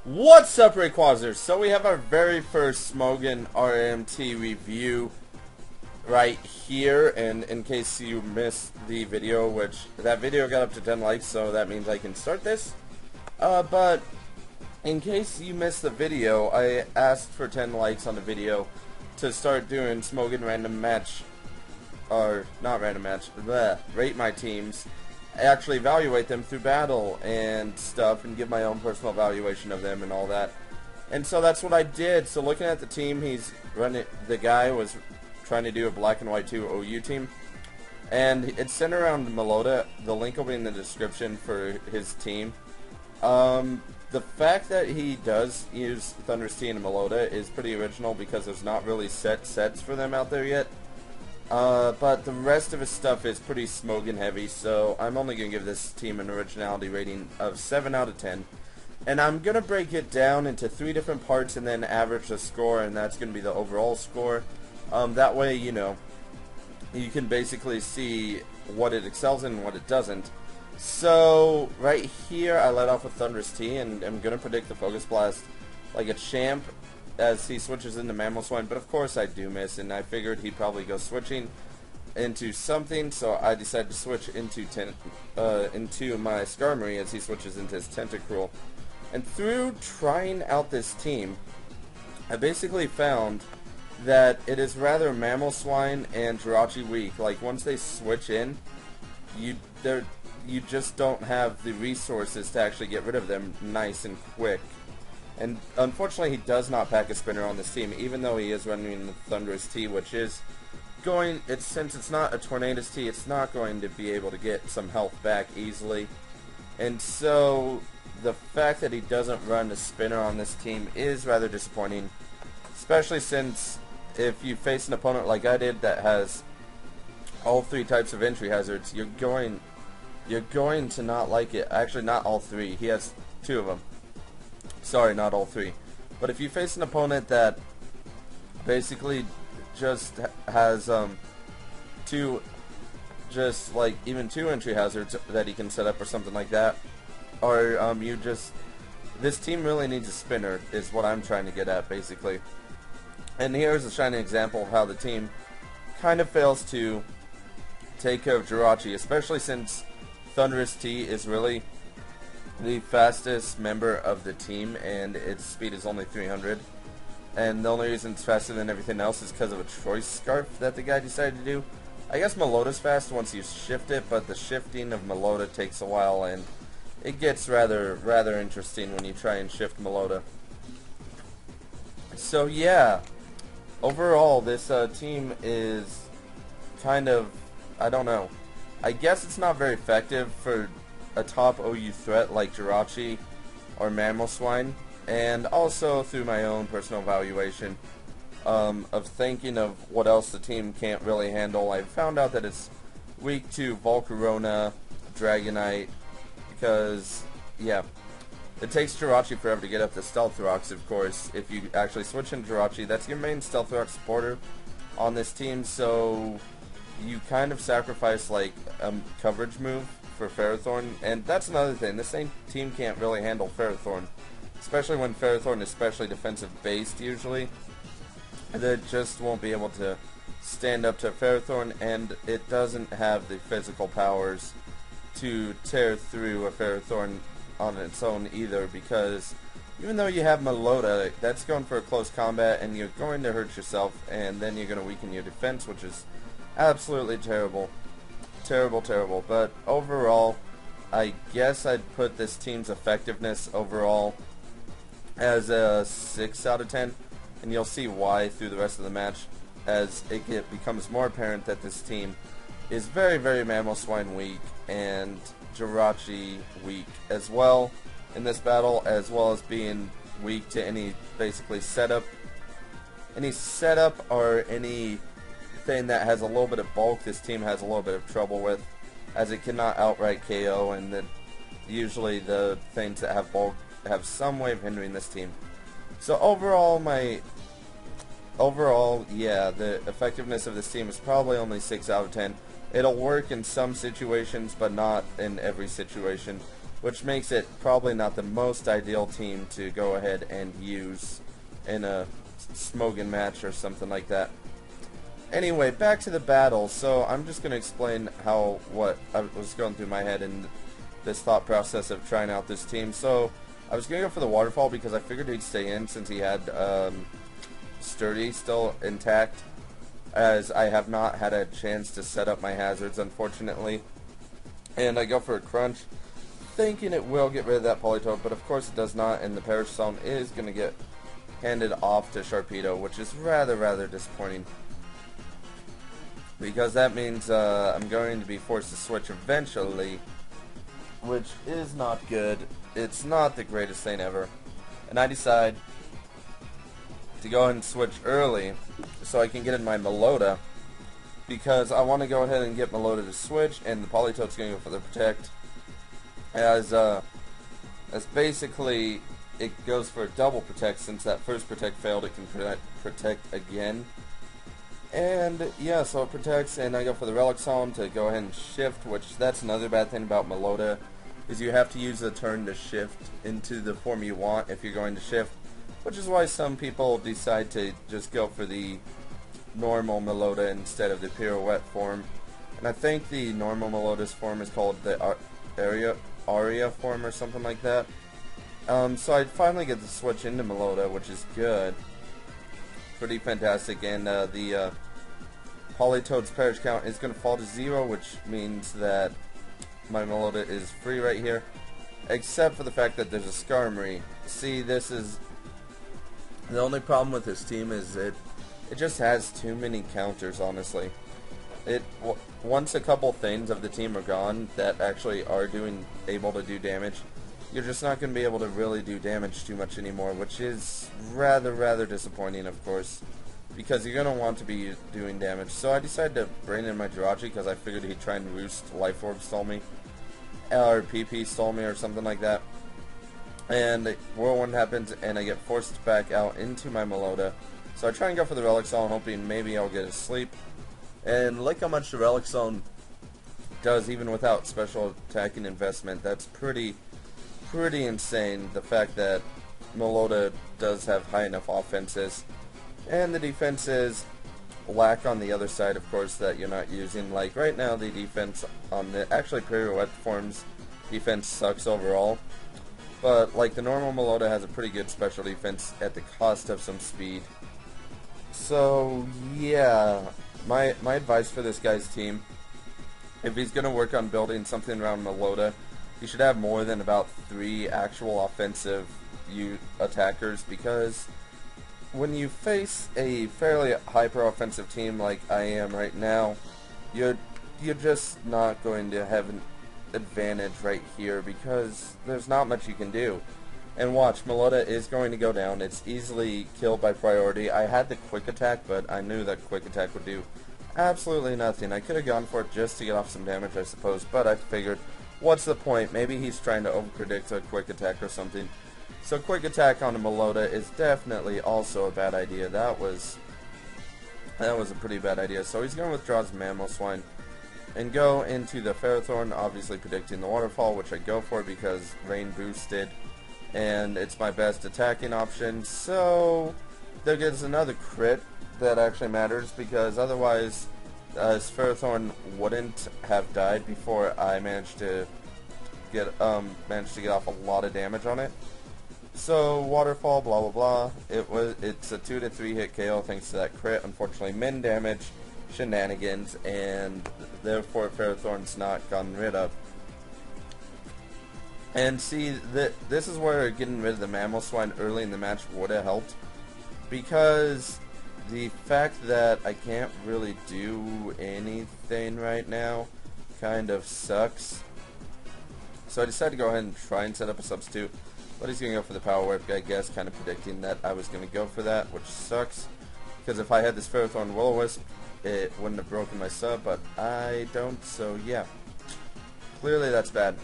What's up, Rayquazers? So we have our very first Smogon RMT review right here, and in case you missed the video, which that video got up to 10 likes, so that means I can start this. But in case you missed the video, I asked for 10 likes on the video to start doing Smogon random match, or not random match, rate my teams. Actually evaluate them through battle and stuff and give my own personal evaluation of them and all that. And so that's what I did. So looking at the team he's running, the guy was trying to do a black and white 2 OU team. And it's centered around Meloetta. The link will be in the description for his team. The fact that he does use Thunder's T and Meloetta is pretty original because there's not really sets for them out there yet. But the rest of his stuff is pretty Smogon heavy, so I'm only going to give this team an originality rating of 7 out of 10. And I'm going to break it down into 3 different parts and then average the score, and that's going to be the overall score. That way, you know, you can basically see what it excels in and what it doesn't. So, right here, I let off with Thunder's T, and I'm going to predict the Focus Blast like a champ as he switches into Mamoswine, but of course I do miss, and I figured he'd probably go switching into something, so I decided to switch into my Skarmory as he switches into his Tentacruel. And through trying out this team, I basically found that it is rather Mamoswine and Jirachi weak. Like, once they switch in, you just don't have the resources to actually get rid of them nice and quick. And unfortunately, he does not pack a spinner on this team, even though he is running the Thunderous T, which is going, since it's not a Tornadus T, it's not going to be able to get some health back easily. And so, the fact that he doesn't run a spinner on this team is rather disappointing, especially since if you face an opponent like I did that has all 3 types of entry hazards, you're going to not like it. Actually, not all 3. He has 2 of them. Sorry, not all 3. But if you face an opponent that basically just has even 2 entry hazards that he can set up or something like that, or this team really needs a spinner is what I'm trying to get at, basically. And here's a shining example of how the team kind of fails to take care of Jirachi, especially since Thunderous T is really the fastest member of the team, and its speed is only 300. And the only reason it's faster than everything else is because of a choice scarf that the guy decided to do. I guess Meloetta's fast once you shift it, but the shifting of Meloetta takes a while, and it gets rather interesting when you try and shift Meloetta. So yeah, overall this team is kind of, I don't know. I guess it's not very effective for a top OU threat like Jirachi or Mamoswine, and also through my own personal evaluation of thinking of what else the team can't really handle, I found out that it's weak to Volcarona, Dragonite, because, yeah, it takes Jirachi forever to get up to Stealth Rocks, of course. If you actually switch into Jirachi, that's your main Stealth Rock supporter on this team, so you kind of sacrifice like a coverage move for Ferrothorn, and that's another thing. This same team can't really handle Ferrothorn, especially when Ferrothorn is specially defensive based usually. They just won't be able to stand up to Ferrothorn, and it doesn't have the physical powers to tear through a Ferrothorn on its own either, because even though you have Meloetta, that's going for a close combat and you're going to hurt yourself, and then you're going to weaken your defense, which is absolutely terrible. Terrible. But overall, I guess I'd put this team's effectiveness overall as a 6 out of 10, and you'll see why through the rest of the match as it becomes more apparent that this team is very Mamoswine weak and Jirachi weak as well in this battle, as well as being weak to any basically setup or any thing that has a little bit of bulk. This team has a little bit of trouble with, as it cannot outright KO, and that usually the things that have bulk have some way of hindering this team. So overall, yeah, the effectiveness of this team is probably only 6 out of 10. It'll work in some situations, but not in every situation. which makes it probably not the most ideal team to go ahead and use in a Smogon match or something like that. Anyway, back to the battle. So I'm just going to explain what I was going through my head in this thought process of trying out this team. So I was going to go for the waterfall because I figured he'd stay in since he had sturdy still intact, as I have not had a chance to set up my hazards, unfortunately. And I go for a crunch, thinking it will get rid of that Politoed, but of course it does not, and the Perish Zone is going to get handed off to Sharpedo, which is rather disappointing, because that means I'm going to be forced to switch eventually, which is not good. It's not the greatest thing ever, and I decide to go ahead and switch early so I can get in my Meloetta, because I want to go ahead and get Meloetta to switch, and the Politoed's going to go for the Protect, as basically it goes for a double Protect. Since that first Protect failed, it can protect again. And yeah, so it protects, and I go for the Relic Zone to go ahead and shift, which that's another bad thing about Meloetta, is you have to use the turn to shift into the form you want if you're going to shift, which is why some people decide to just go for the normal Meloetta instead of the pirouette form. And I think the normal Meloetta's form is called the Aria form or something like that. So I finally get to switch into Meloetta, which is good. Pretty fantastic, and the Politoed's Perish count is going to fall to 0, which means that my Meloetta is free right here, except for the fact that there's a Skarmory. See, this is the only problem with this team, is it just has too many counters, honestly. Once a couple things of the team are gone that actually are able to do damage, you're just not going to be able to really do damage too much anymore, which is rather disappointing, of course, because you're going to want to be doing damage. So I decided to bring in my Jirachi because I figured he'd try and roost Life Orb stall me, or PP stall me or something like that. And Whirlwind happens, and I get forced back out into my Meloetta. So I try and go for the Relic Zone, hoping maybe I'll get a sleep. And look how much the Relic Zone does even without special attacking investment. That's pretty insane, the fact that Meloetta does have high enough offenses. And the defenses lack on the other side, of course, that you're not using. Like right now, the defense on the actually pirouette forms defense sucks overall. But like the normal Meloetta has a pretty good special defense at the cost of some speed. So yeah, my advice for this guy's team, if he's going to work on building something around Meloetta, he should have more than about 3 actual offensive attackers, because when you face a fairly hyper-offensive team like I am right now, you're just not going to have an advantage right here, because there's not much you can do. And watch, Meloetta is going to go down. It's easily killed by priority. I had the quick attack, but I knew that quick attack would do absolutely nothing. I could have gone for it just to get off some damage, I suppose, but I figured, what's the point? Maybe he's trying to overpredict a quick attack or something. So quick attack on a Meloetta is definitely also a bad idea. That was a pretty bad idea. So he's going to withdraw his Mamoswine and go into the Ferrothorn, obviously predicting the Waterfall, which I go for because Rain boosted, and it's my best attacking option. So there gets another crit that actually matters, because otherwise Ferrothorn wouldn't have died before I managed to get off a lot of damage on it. So Waterfall, blah blah blah. It's a 2 to 3 hit KO thanks to that crit. Unfortunately, min damage, shenanigans, and therefore Ferrothorn's not gotten rid of. And see, this is where getting rid of the Mamoswine early in the match would have helped, because the fact that I can't really do anything right now kind of sucks. So I decided to go ahead and try and set up a substitute, but he's going to go for the Power Whip, I guess, kind of predicting that I was going to go for that, which sucks, because if I had this Ferrothorn Will-O-Wisp, it wouldn't have broken my sub, but I don't, so yeah. Clearly that's bad.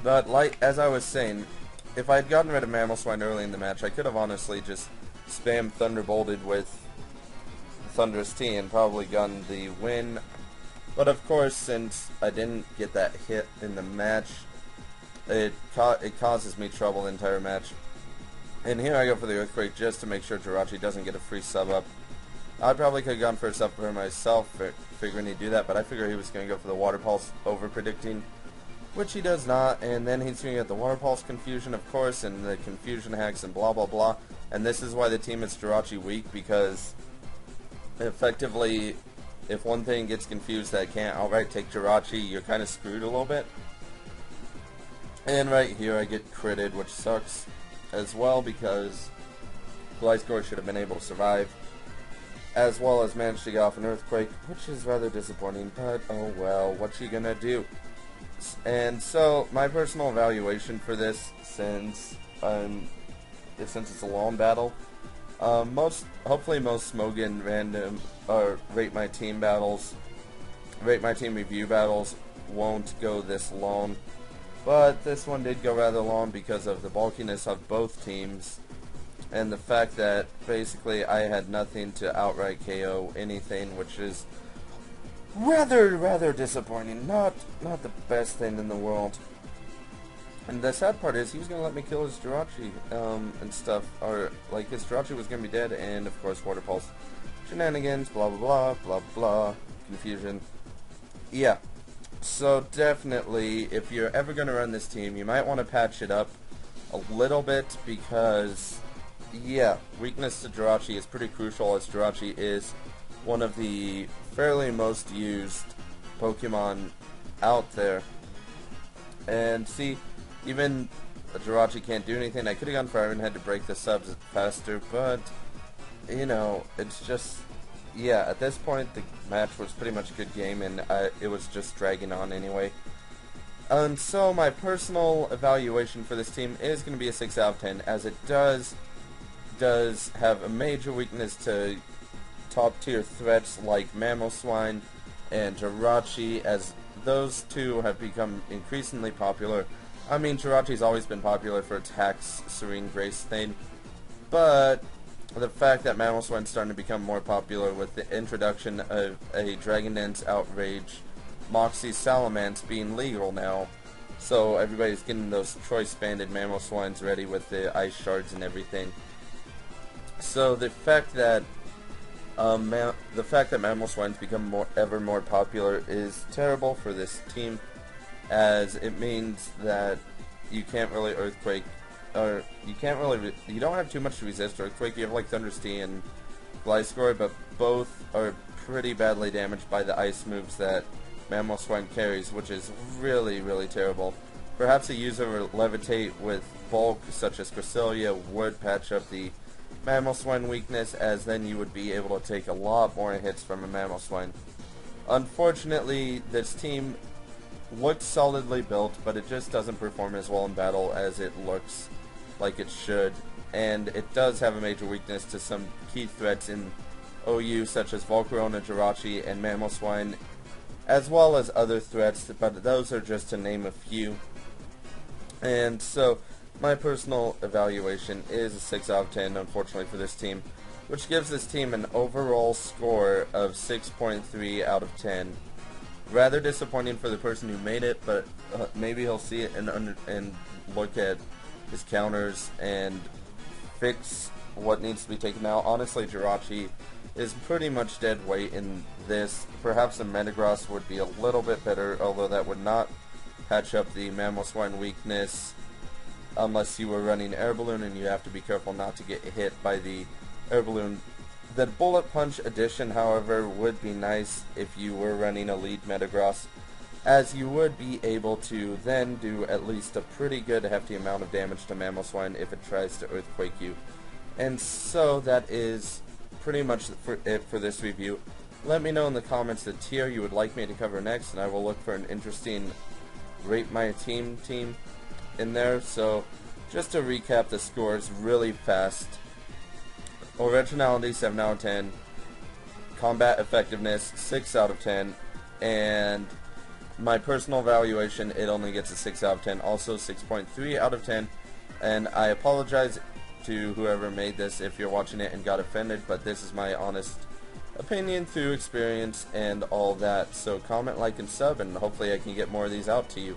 But like as I was saying, if I had gotten rid of Mamoswine early in the match, I could have honestly just spam Thunderbolted with Thundurus T and probably gotten the win But of course, since I didn't get that hit in the match, it causes me trouble the entire match. And here I go for the Earthquake just to make sure Jirachi doesn't get a free sub up. I probably could have gone for a sub for myself, figuring he'd do that, but I figured he was going to go for the Water Pulse, over-predicting, which he does not, and then he's going to get the Water Pulse confusion, of course, and the confusion hacks and blah blah blah, and this is why the team is Jirachi weak, because effectively, if one thing gets confused that can't outright take Jirachi, you're kind of screwed a little bit. And right here I get critted, which sucks as well, because Gliscor should have been able to survive, as well as managed to get off an Earthquake, which is rather disappointing, but oh well, what you gonna do? And so, my personal evaluation for this, since it's a long battle, hopefully most Smogon random, or Rate My Team review battles won't go this long, but this one did go rather long because of the bulkiness of both teams, and the fact that basically I had nothing to outright KO anything, which is rather disappointing. Not the best thing in the world. And the sad part is he was gonna let me kill his Jirachi and stuff, or like his Jirachi was gonna be dead, and of course Water Pulse, shenanigans, blah blah blah, confusion. Yeah. So definitely, if you're ever gonna run this team, you might want to patch it up a little bit, because yeah, weakness to Jirachi is pretty crucial, as Jirachi is one of the fairly most used Pokemon out there. And see, even Jirachi can't do anything. I could have gone for Iron Head to break the subs faster, but you know, it's just, yeah, at this point the match was pretty much a good game, and it was just dragging on anyway. And so my personal evaluation for this team is going to be a 6 out of 10, as it does have a major weakness to top tier threats like Mamoswine and Jirachi, as those two have become increasingly popular. I mean, Jirachi's always been popular for its Hacks Serene Grace thing, but the fact that Mamoswine's starting to become more popular with the introduction of a Dragon Dance Outrage Moxie Salamence being legal now, so everybody's getting those choice banded Mamoswines ready with the ice shards and everything. So the fact that Mamoswine's become ever more popular is terrible for this team, as it means that you can't really Earthquake, or you don't have too much to resist Earthquake. You have like Thunderstea and Gliscor, but both are pretty badly damaged by the ice moves that Mamoswine carries, which is really terrible. Perhaps a user Levitate with bulk such as Cresselia would patch up the Mamoswine weakness, as then you would be able to take a lot more hits from a Mamoswine. Unfortunately, this team looks solidly built, but it just doesn't perform as well in battle as it looks like it should, and it does have a major weakness to some key threats in OU, such as Volcarona, Jirachi, and Mamoswine, as well as other threats, but those are just to name a few. And so my personal evaluation is a 6 out of 10, unfortunately, for this team, which gives this team an overall score of 6.3 out of 10. Rather disappointing for the person who made it, but maybe he'll see it and look at his counters and fix what needs to be taken out. Honestly, Jirachi is pretty much dead weight in this. Perhaps the Metagross would be a little bit better, although that would not patch up the Mamoswine weakness, unless you were running Air Balloon, and you have to be careful not to get hit by the Air Balloon. The Bullet Punch addition, however, would be nice if you were running a lead Metagross, as you would be able to then do at least a pretty good hefty amount of damage to Mamoswine if it tries to Earthquake you. And so that is pretty much it for this review. Let me know in the comments the tier you would like me to cover next, and I will look for an interesting Rate My Team in there. So just to recap the scores really fast: Originality 7 out of 10, Combat Effectiveness 6 out of 10, and my personal evaluation, it only gets a 6 out of 10, also 6.3 out of 10. And I apologize to whoever made this if you're watching it and got offended, but this is my honest opinion through experience and all that. So comment, like, and sub, and hopefully I can get more of these out to you.